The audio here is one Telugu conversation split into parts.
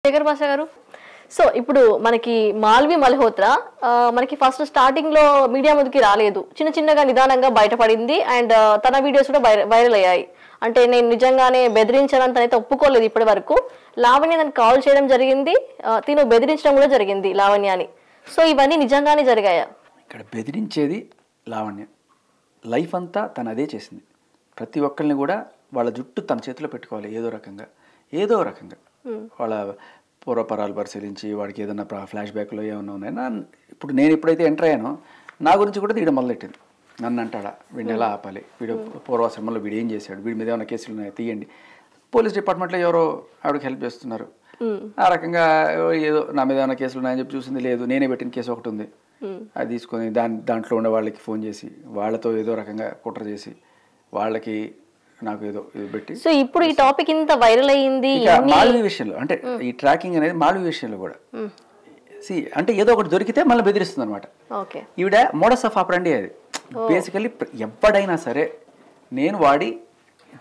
శేఖర్ భాష గారు, సో ఇప్పుడు మనకి మాల్వి మల్హోత్రా మనకి ఫస్ట్ స్టార్టింగ్ లో మీడియా ముందుకి రాలేదు, చిన్న చిన్నగా నిదానంగా బయటపడింది. అండ్ తన వీడియోస్ కూడా వైరల్ అయ్యాయి. అంటే నేను నిజంగానే బెదిరించానని తనైతే ఒప్పుకోలేదు ఇప్పటి వరకు. లావణ్య నన్ను కాల్ చేయడం జరిగింది, తిను బెదిరించడం కూడా జరిగింది లావణ్యని. సో ఇవన్నీ నిజంగానే జరిగాయా? ఇక్కడ బెదిరించేది లావణ్య. లైఫ్ అంతా తను అదే చేసింది. ప్రతి ఒక్కరిని కూడా వాళ్ళ జుట్టు తన చేతిలో పెట్టుకోవాలి, ఏదో రకంగా వాళ్ళ పూర్వపరాలు పరిశీలించి వాడికి ఏదైనా ఫ్లాష్ బ్యాక్లో ఏమైనా ఉన్నాయన్నా. ఇప్పుడు నేను ఎప్పుడైతే ఎంటర్ అయ్యానో నా గురించి కూడా తీయడం మొదలెట్టింది. నన్ను అంటాడా, వీడిని ఎలా ఆపాలి, వీడు పూర్వాశ్రమంలో వీడు ఏం చేశాడు, వీడి మీద ఏమైనా కేసులు ఉన్నాయా తీయండి. పోలీస్ డిపార్ట్మెంట్లో ఎవరో ఆవిడకి హెల్ప్ చేస్తున్నారు. ఆ రకంగా ఏదో నా మీద ఏమైనా కేసులు ఉన్నాయని చెప్పి చూసింది, లేదు నేనే పెట్టిన కేసు ఒకటి ఉంది, అది తీసుకొని దాంట్లో ఉండే వాళ్ళకి ఫోన్ చేసి వాళ్ళతో ఏదో రకంగా కుట్ర చేసి వాళ్ళకి నాకు ఏదో పెట్టి. సో ఇప్పుడు ఈ టాపిక్ ఇంత వైరల్ అయ్యింది మాల్వి విషయంలో, అంటే ఈ ట్రాకింగ్ అనేది మాల్వి విషయంలో కూడా అంటే ఏదో ఒకటి దొరికితే మళ్ళీ బెదిరిస్తుంది అనమాట. ఈవిడ మోడస్ ఆఫ్ ఆపరండి అది. బేసికల్లీ ఎవడైనా సరే నేను వాడి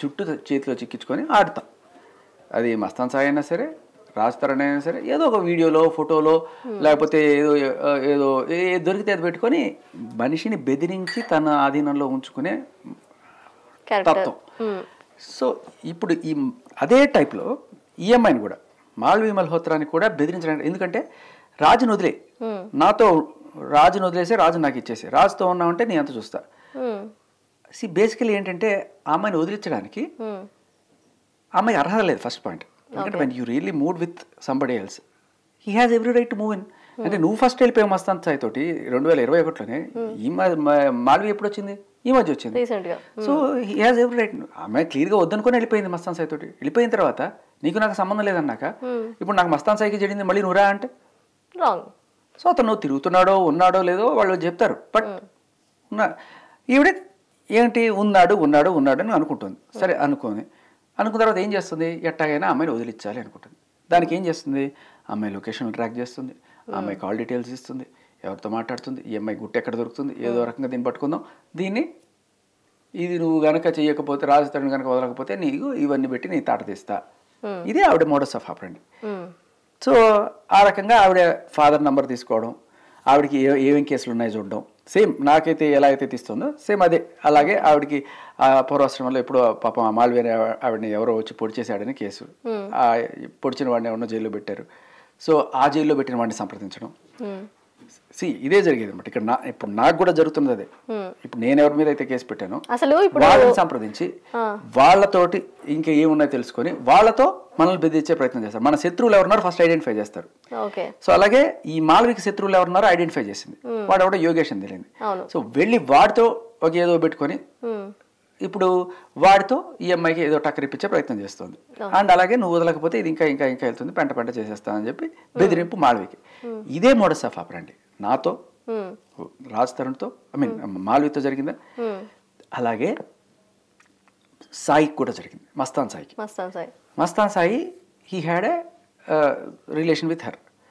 జుట్టు చేతిలో చిక్కించుకొని ఆడతాం. అది మస్తాన్ సాయి అయినా సరే, రాజ్-తరుణ్ అయినా సరే, ఏదో ఒక వీడియోలో ఫోటోలో లేకపోతే ఏదో దొరికితే అది పెట్టుకొని మనిషిని బెదిరించి తన ఆధీనంలో ఉంచుకునే తత్వం. సో ఇప్పుడు ఈ అదే టైప్లో ఈఎంఐని కూడా మాల్వి మల్హోత్రాని కూడా బెదిరించడానికి, ఎందుకంటే రాజును వదిలే, రాజును వదిలేసి రాజు నాకు ఇచ్చేసి రాజుతో ఉన్నామంటే నేను అంత చూస్తా. బేసికలీ ఏంటంటే ఆ అమ్మాయిని వదిలించడానికి అమ్మాయి అర్హత లేదు. ఫస్ట్ పాయింట్, ఎందుకంటే when you really move with somebody else, he has every right to move in. అంటే నువ్వు ఫస్ట్ వెళ్ళిపోయావు మస్తాన్ సాయి తోటి 2021లోనే. ఈ మాల్వి ఎప్పుడు వచ్చింది? ఈ మధ్య వచ్చింది. So he has every right. అమ్మాయి క్లియర్గా వద్దనుకొని వెళ్ళిపోయింది మస్తాన్ సాయి తోటి. వెళ్ళిపోయిన తర్వాత నీకు నాకు సంబంధం లేదన్నాక ఇప్పుడు నాకు మస్తాన్ సాయికి జరిగింది మళ్ళీ నువ్వురా అంటే రాంగ్. సో అతను తిరుగుతున్నాడో ఉన్నాడో లేదో వాళ్ళు చెప్తారు. బట్ ఈవిడ ఏంటి ఉన్నాడు అని అనుకుంటుంది. సరే అనుకున్న తర్వాత ఏం చేస్తుంది, ఎట్టాగైనా అమ్మాయిని వదిలించాలి అనుకుంటుంది. దానికి ఏం చేస్తుంది, అమ్మాయి లొకేషన్ ట్రాక్ చేస్తుంది, అమ్మాయి కాల్ డీటెయిల్స్ ఇస్తుంది, ఎవరితో మాట్లాడుతుంది, ఈ అమ్మాయి గుట్టు ఎక్కడ దొరుకుతుంది, ఏదో రకంగా దీన్ని పట్టుకుందాం, ఇది నువ్వు గనక చేయకపోతే, రాజు-తరుణ్ కనుక వదలకపోతే నీకు ఇవన్నీ పెట్టి నీ తాట తీస్తా. ఇదే ఆవిడ మోడస్ ఆఫ్ ఆపరండి. సో ఆ రకంగా ఆవిడ ఫాదర్ నెంబర్ తీసుకోవడం, ఆవిడకి ఏమేం కేసులు ఉన్నాయో చూడడం, సేమ్ నాకైతే ఎలా అయితే తీస్తుందో సేమ్ అదే అలాగే ఆవిడకి పూర్వాశ్రమంలో ఎప్పుడో పాపం మాల్వి ఆవిడని ఎవరో వచ్చి పొడి చేశాడని కేసు, పొడిచిన వాడిని ఎవరినో జైల్లో పెట్టారు. సో ఆ జైల్లో పెట్టిన వాడిని సంప్రదించడం, ఇదే జరిగేది అనమాట. ఇక్కడ ఇప్పుడు నాకు కూడా జరుగుతున్నది అదే. ఇప్పుడు నేను ఎవరి మీద అయితే కేసు పెట్టానో వాళ్ళని సంప్రదించి వాళ్ళతోటి ఇంకా ఏమున్నాయో తెలుసుకొని వాళ్ళతో మనల్ని బెదిరించే ప్రయత్నం చేస్తారు. మన శత్రువులు ఎవరున్నారో ఫస్ట్ ఐడెంటిఫై చేస్తారు. సో అలాగే ఈ మాల్వికి శత్రువులు ఎవరున్నారో ఐడెంటిఫై చేసింది. వాడు ఎవడో యోగేష్ అని తెలియంది. సో వెళ్ళి వాడితో ఒక ఏదో పెట్టుకొని ఇప్పుడు వాడితో ఈ అమ్మాయికి ఏదో టక్కరిప్పించే ప్రయత్నం చేస్తుంది. అండ్ అలాగే నువ్వు వదలకపోతే ఇది ఇంకా ఇంకా ఇంకా వెళ్తుంది, పెంట చేసేస్తానని చెప్పి బెదిరింపు మాల్వికి. ఇదే మోడస్ ఆఫ్ ఆపరండి నాతో, రాజ్-తరుణ్తో, మాల్వితో జరిగిందా. అలాగే సాయికి కూడా జరిగింది, Mastan Sai. He had a relation with her.